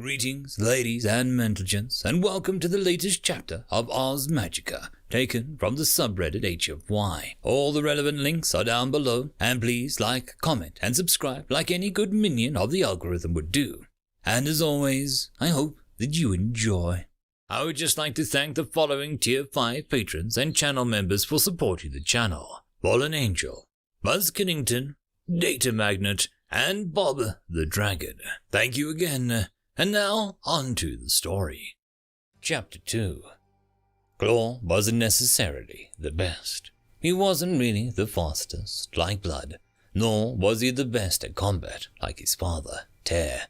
Greetings, ladies and gents, and welcome to the latest chapter of Ars Magica, taken from the subreddit HFY. All the relevant links are down below, and please like, comment, and subscribe like any good minion of the algorithm would do. And as always, I hope that you enjoy. I would just like to thank the following Tier 5 patrons and channel members for supporting the channel: Fallen Angel, Buzz Kennington, Data Magnet, and Bob the Dragon. Thank you again. And now, on to the story. Chapter 2. Claw wasn't necessarily the best. He wasn't really the fastest, like Blood, nor was he the best at combat, like his father, Tear.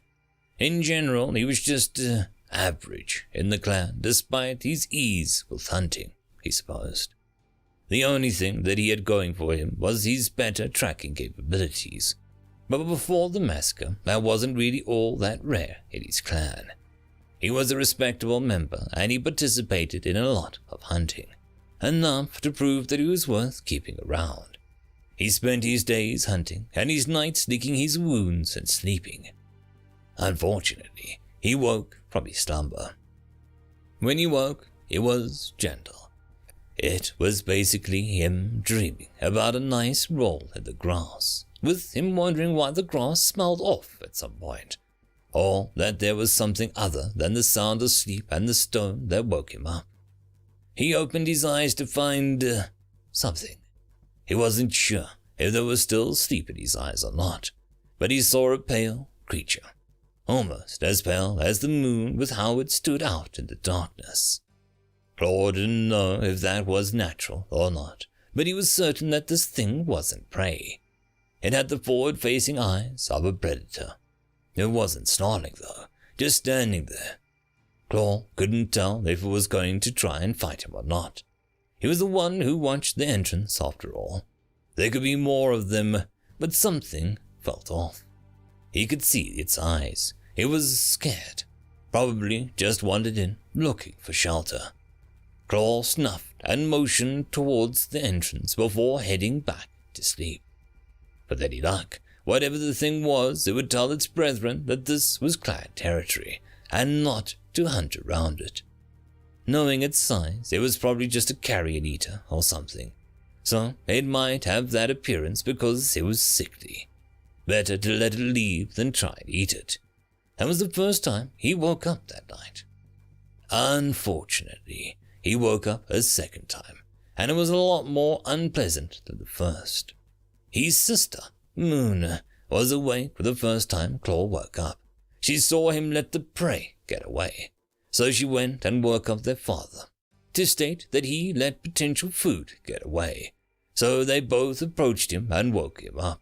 In general, he was just average in the clan, despite his ease with hunting, he supposed. The only thing that he had going for him was his better tracking capabilities. But before the massacre, that wasn't really all that rare in his clan. He was a respectable member, and he participated in a lot of hunting, enough to prove that he was worth keeping around. He spent his days hunting, and his nights licking his wounds and sleeping. Unfortunately, he woke from his slumber. When he woke, it was gentle. It was basically him dreaming about a nice roll in the grass, with him wondering why the grass smelled off at some point, or that there was something other than the sound of sleep and the stone that woke him up. He opened his eyes to find something. He wasn't sure if there was still sleep in his eyes or not, but he saw a pale creature, almost as pale as the moon with how it stood out in the darkness. Claw didn't know if that was natural or not, but he was certain that this thing wasn't prey. It had the forward-facing eyes of a predator. It wasn't snarling, though, just standing there. Claw couldn't tell if it was going to try and fight him or not. He was the one who watched the entrance, after all. There could be more of them, but something felt off. He could see its eyes. It was scared. Probably just wandered in, looking for shelter. Claw snuffed and motioned towards the entrance before heading back to sleep. With any luck, whatever the thing was, it would tell its brethren that this was clan territory, and not to hunt around it. Knowing its size, it was probably just a carrion eater or something, so it might have that appearance because it was sickly. Better to let it leave than try and eat it. That was the first time he woke up that night. Unfortunately, he woke up a second time, and it was a lot more unpleasant than the first. His sister, Moon, was awake for the first time Claw woke up. She saw him let the prey get away, so she went and woke up their father, to state that he let potential food get away, so they both approached him and woke him up.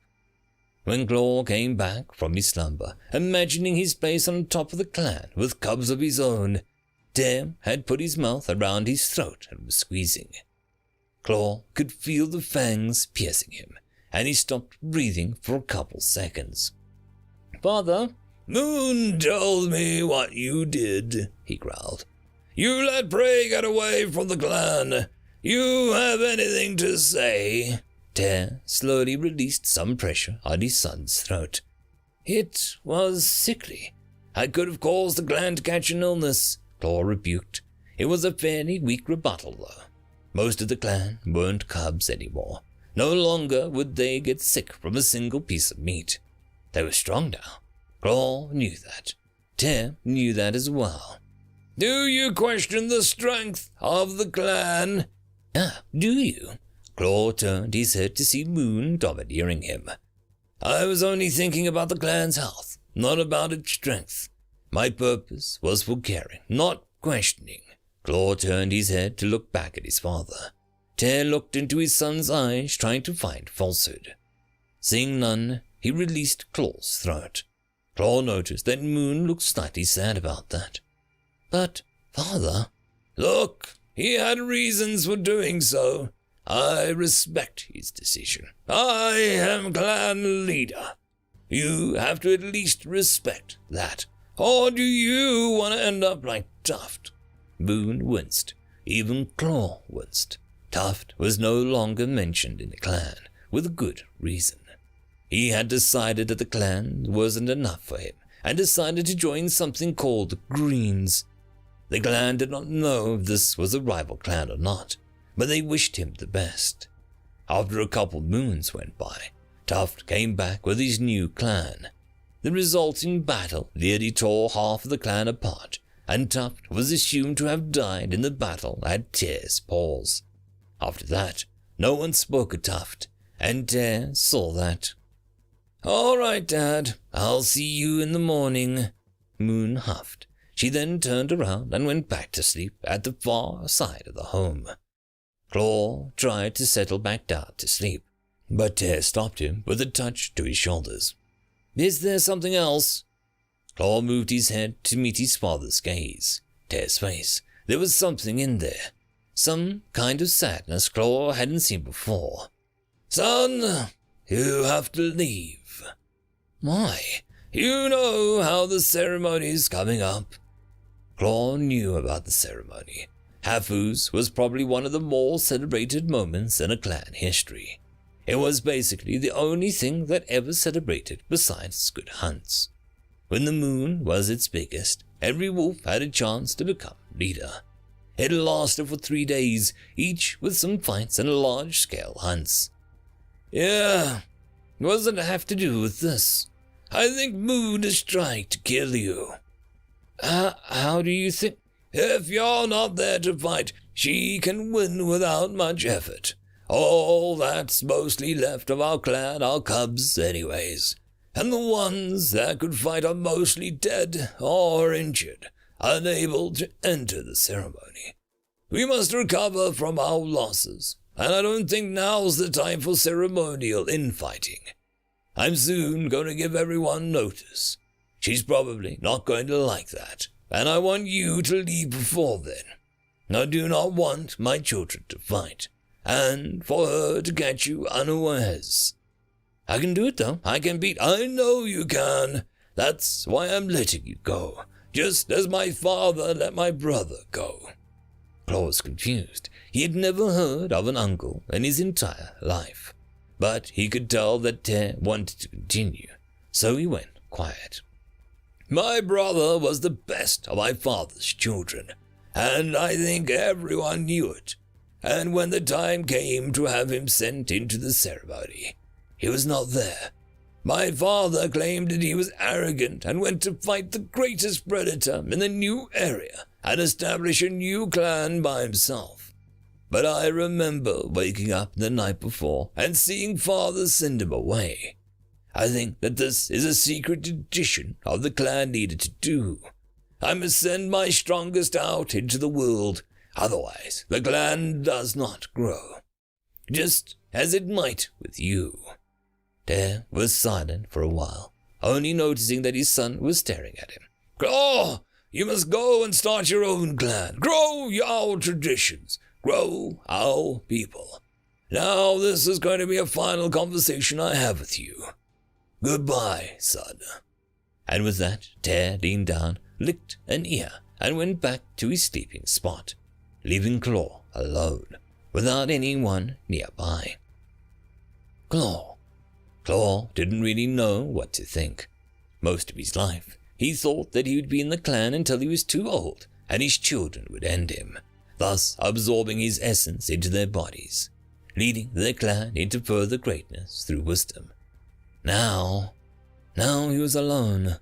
When Claw came back from his slumber, imagining his place on top of the clan with cubs of his own, Tear had put his mouth around his throat and was squeezing. Claw could feel the fangs piercing him, and he stopped breathing for a couple seconds. "Father?" "Moon told me what you did," he growled. "You let prey get away from the clan. You have anything to say?" Tear slowly released some pressure on his son's throat. "It was sickly. I could have caused the clan to catch an illness," Claw rebuked. It was a fairly weak rebuttal, though. Most of the clan weren't cubs anymore. No longer would they get sick from a single piece of meat. They were strong now. Claw knew that. Tear knew that as well. "Do you question the strength of the clan?" Do you?" Claw turned his head to see Moon domineering him. "I was only thinking about the clan's health, not about its strength. My purpose was for caring, not questioning." Claw turned his head to look back at his father. Tear looked into his son's eyes, trying to find falsehood. Seeing none, he released Claw's throat. Claw noticed that Moon looked slightly sad about that. "But, father—" "Look, he had reasons for doing so. I respect his decision. I am clan leader. You have to at least respect that. Or do you want to end up like Tuft?" Moon winced. Even Claw winced. Tuft was no longer mentioned in the clan, with good reason. He had decided that the clan wasn't enough for him, and decided to join something called the Greens. The clan did not know if this was a rival clan or not, but they wished him the best. After a couple moons went by, Tuft came back with his new clan. The resulting battle nearly tore half of the clan apart, and Tuft was assumed to have died in the battle at Tear's paws. After that, no one spoke of Tuft, and Tear saw that. "All right, Dad, I'll see you in the morning," Moon huffed. She then turned around and went back to sleep at the far side of the home. Claw tried to settle back down to sleep, but Tear stopped him with a touch to his shoulders. "Is there something else?" Claw moved his head to meet his father's gaze. Tear's face, there was something in there. Some kind of sadness Claw hadn't seen before. "Son, you have to leave." "Why?" "You know how the ceremony's coming up." Claw knew about the ceremony. HIATUS was probably one of the more celebrated moments in a clan history. It was basically the only thing that ever celebrated besides good hunts. When the moon was its biggest, every wolf had a chance to become leader. It lasted for 3 days, each with some fights and large-scale hunts. "Yeah, what does it have to do with this? I think Moon is trying to kill you." How do you think? "If you're not there to fight, she can win without much effort. All that's mostly left of our clan are cubs anyways, and the ones that could fight are mostly dead or injured, unable to enter the ceremony. We must recover from our losses, and I don't think now's the time for ceremonial infighting. I'm soon going to give everyone notice. She's probably not going to like that, and I want you to leave before then. I do not want my children to fight, and for her to catch you unawares." "I can do it, though. I know you can. That's why I'm letting you go, just as my father let my brother go." Claw was confused. He had never heard of an uncle in his entire life, but he could tell that Tear wanted to continue, so he went quiet. "My brother was the best of my father's children, and I think everyone knew it. And when the time came to have him sent into the ceremony, he was not there. My father claimed that he was arrogant and went to fight the greatest predator in the new area and establish a new clan by himself. But I remember waking up the night before and seeing father send him away. I think that this is a secret tradition of the clan needed to do. I must send my strongest out into the world, otherwise the clan does not grow. Just as it might with you." Tear was silent for a while, only noticing that his son was staring at him. "Claw, you must go and start your own clan. Grow our traditions. Grow our people. Now this is going to be a final conversation I have with you. Goodbye, son." And with that, Tear leaned down, licked an ear, and went back to his sleeping spot, leaving Claw alone, without anyone nearby. Claw didn't really know what to think. Most of his life, he thought that he would be in the clan until he was too old, and his children would end him, thus absorbing his essence into their bodies, leading their clan into further greatness through wisdom. Now he was alone.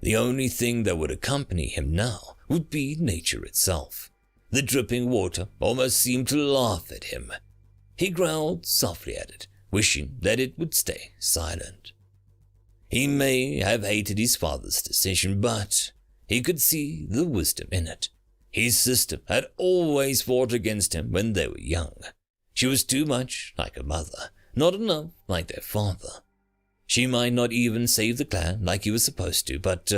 The only thing that would accompany him now would be nature itself. The dripping water almost seemed to laugh at him. He growled softly at it, wishing that it would stay silent. He may have hated his father's decision, but he could see the wisdom in it. His sister had always fought against him when they were young. She was too much like her mother, not enough like their father. She might not even save the clan like he was supposed to, but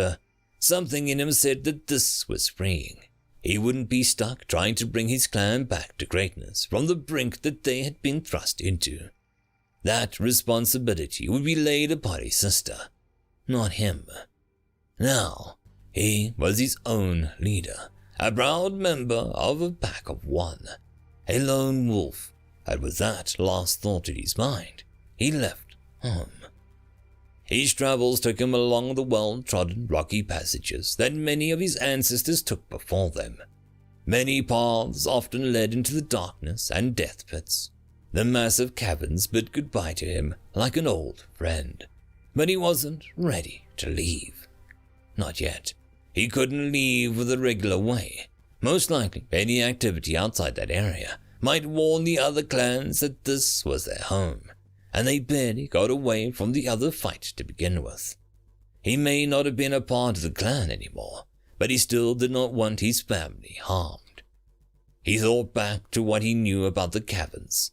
something in him said that this was freeing. He wouldn't be stuck trying to bring his clan back to greatness from the brink that they had been thrust into. That responsibility would be laid upon his sister, not him. Now, he was his own leader, a proud member of a pack of one, a lone wolf, and with that last thought in his mind, he left home. His travels took him along the well-trodden rocky passages that many of his ancestors took before them. Many paths often led into the darkness and death pits. The massive caverns bid goodbye to him like an old friend, but he wasn't ready to leave. Not yet. He couldn't leave the regular way. Most likely, any activity outside that area might warn the other clans that this was their home, and they barely got away from the other fight to begin with. He may not have been a part of the clan anymore, but he still did not want his family harmed. He thought back to what he knew about the caverns.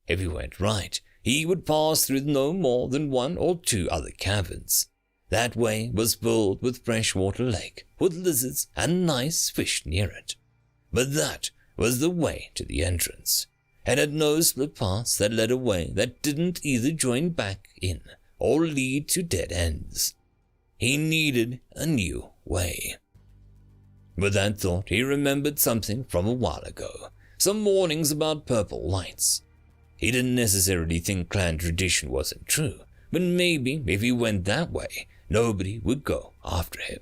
If he went right, he would pass through no more than 1 or 2 other caverns. That way was filled with freshwater lake, with lizards and nice fish near it. But that was the way to the entrance. It had no split paths that led away that didn't either join back in or lead to dead ends. He needed a new way. With that thought, he remembered something from a while ago, some warnings about purple lights. He didn't necessarily think clan tradition wasn't true, but maybe if he went that way, nobody would go after him,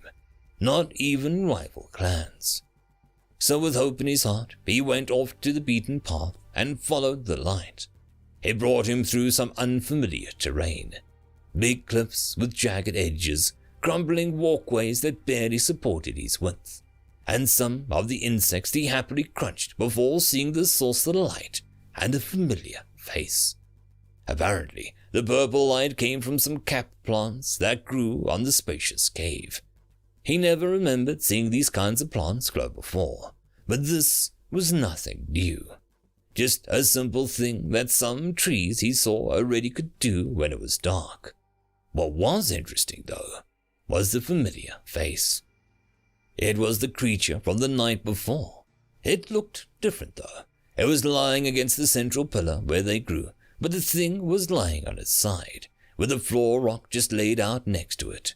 not even rival clans. So with hope in his heart, he went off to the beaten path and followed the light. It brought him through some unfamiliar terrain. Big cliffs with jagged edges, crumbling walkways that barely supported his width, and some of the insects he happily crunched before seeing the source of the light and a familiar face. Apparently, the purple light came from some capped plants that grew on the spacious cave. He never remembered seeing these kinds of plants grow before, but this was nothing new. Just a simple thing that some trees he saw already could do when it was dark. What was interesting, though, was the familiar face. It was the creature from the night before. It looked different, though. It was lying against the central pillar where they grew, but the thing was lying on its side, with a floor rock just laid out next to it.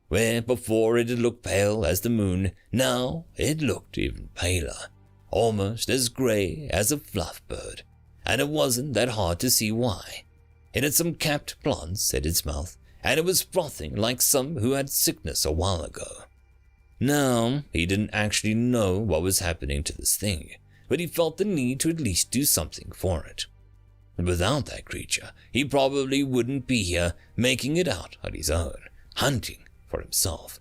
Where before it had looked pale as the moon, now it looked even paler, almost as grey as a fluff bird, and it wasn't that hard to see why. It had some capped plants at its mouth, and it was frothing like some who had sickness a while ago. Now, he didn't actually know what was happening to this thing, but he felt the need to at least do something for it. Without that creature, he probably wouldn't be here making it out on his own, hunting for himself.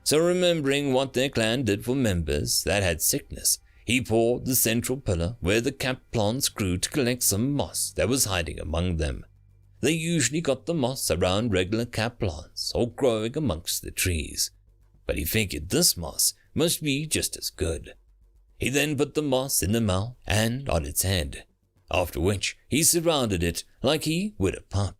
So remembering what their clan did for members that had sickness, he poured the central pillar where the capped plants grew to collect some moss that was hiding among them. They usually got the moss around regular capped plants or growing amongst the trees, but he figured this moss must be just as good. He then put the moss in the mouth and on its head, after which he surrounded it like he would a pup.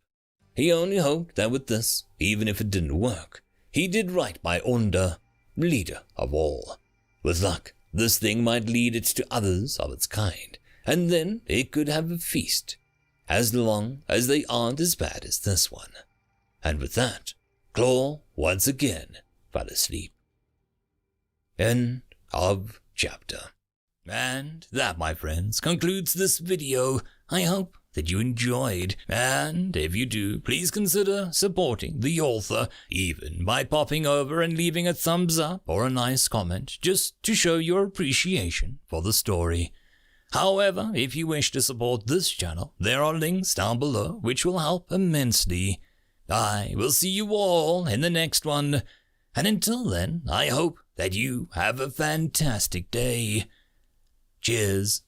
He only hoped that with this, even if it didn't work, he did right by Onda, leader of all. With luck, this thing might lead it to others of its kind, and then it could have a feast, as long as they aren't as bad as this one. And with that, Claw once again fell asleep. End of chapter. And that, my friends, concludes this video. I hope that you enjoyed, and if you do, please consider supporting the author, even by popping over and leaving a thumbs up or a nice comment, just to show your appreciation for the story. However, if you wish to support this channel, there are links down below which will help immensely. I will see you all in the next one, and until then, I hope that you have a fantastic day. Cheers.